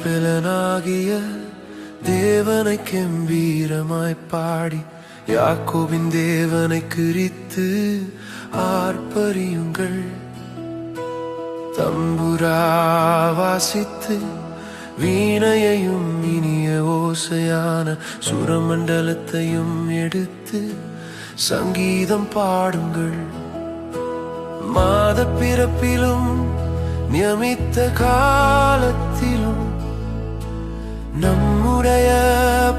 இஸ்ரவேலனாகிய தேவனை கெம்பீரமாய் பாடி யாக்கோபின் தேவனை குறித்து ஆர்ப்பரியுங்கள். தம்புரா வாசித்து வீணையையும் இனிய ஓசையான சுரமண்டலத்தையும் எடுத்து சங்கீதம் பாடுங்கள். மாத பிறப்பிலும் நியமித்த காலத்திலும் நம்முடைய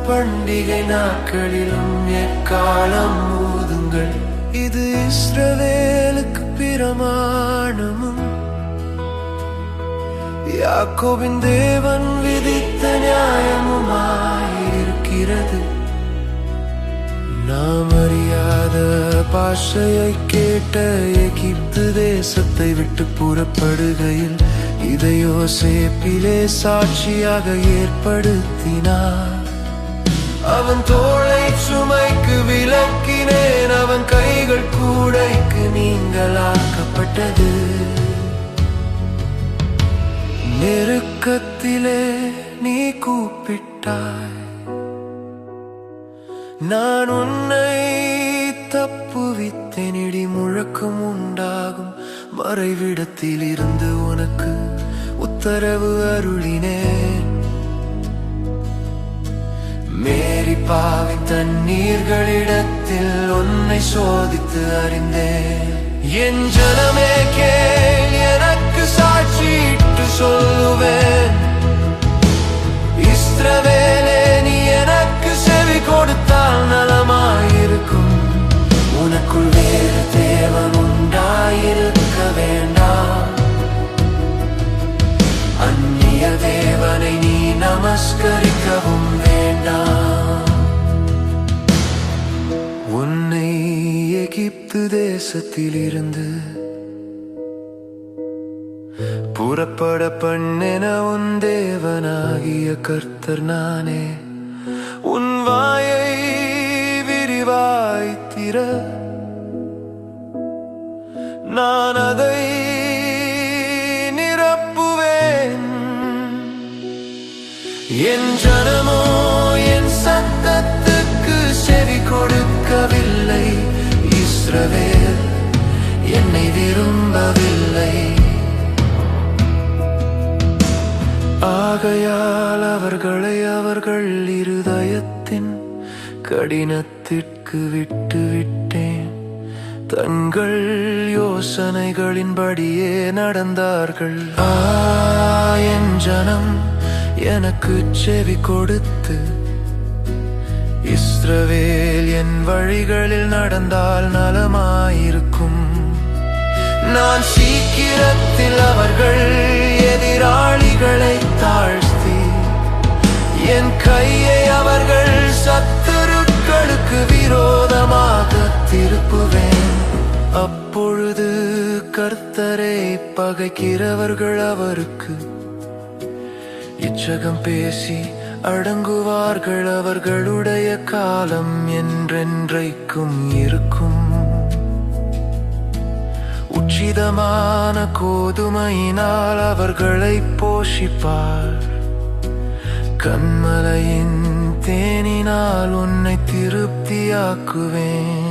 பண்டிகை நாட்களிலும் எக்காலம் ஊதுங்கள். இது இஸ்ரவேலுக்கு பிரமாணமும் யாக்கோபின் தேவன் விதித்த நியாயமுமாயிருக்கிறது. நாம் அறியாத பாஷையை கேட்ட எகிப்து தேசத்தை விட்டு புறப்படுகையில் இதை யோசேப்பிலே சாட்சியாக ஏற்படுத்தினார். அவன் தோளை சுமைக்கு விலக்கினேன், அவன் கைகள் கூடைக்கு நீங்களாக்கப்பட்டது. நெருக்கத்திலே நீ கூப்பிட்டாய், நான் உன்னை தப்புவித்தேன். இடி முழக்கம் உண்டாகும் மறைவிடத்தில் இருந்து உனக்கு உத்தரவு அருளினேன். மேரிப்பாவின் தண்ணீர்களிடத்தில் உன்னை சோதித்து அறிந்தேன். என் ஜனமே கேள், எனக்கு சாட்சியிட்டு சொல்லுவேன். இஸ்ரவேலே, நீ எனக்கு செவி கொடுத்தால் நலமாயிருக்கும். உனக்குள் வேறு தேவன் உண்டாயிருக்க வேண்டாம். அந்நிய தேவனை நீ நமஸ்கரிக்கவும் வேண்டாம். உன்னை எகிப்து தேசத்திலிருந்து புறப்பட பண்ணின உன் தேவனாகிய கர்த்தர் நானே. உன் வாயை விரிவாய் திற, நான் அதை நிரப்புவேன். என் ஜனமோ என் சத்தத்துக்கு செவி கொடுக்கவில்லை. இஸ்ரவேல் என்னை விரும்பவில்லை. ஆகையால் அவர்களை அவர்கள் இருதயத்தின் கடினத்திற்கு விட்டுவிட்டேன். தங்கள் யோசனைகளின்படியே நடந்தார்கள். என் ஜனம் எனக்கு செவி கொடுத்து இஸ்ரவேல் என் வழிகளில் நடந்தால் நலமாயிருக்கும். நான் சீக்கிரத்தில் அவர்கள் எதிராளிகளை தாழ்த்தி என் கையை அவர்கள் சத்துருக்களுக்கு விரோதமாக திருப்புவேன். அப்பொழுது கர்த்தரை பகைக்கிறவர்கள் அவருக்கு இச்சகம் பேசி அடங்குவார்கள். அவர்களுடைய காலம் என்றென்றைக்கும் இருக்கும். உச்சிதமான கோதுமையினால் அவர்களை போஷிப்பார். கன்மலையின் தேனினால் உன்னை திருப்தியாக்குவேன்.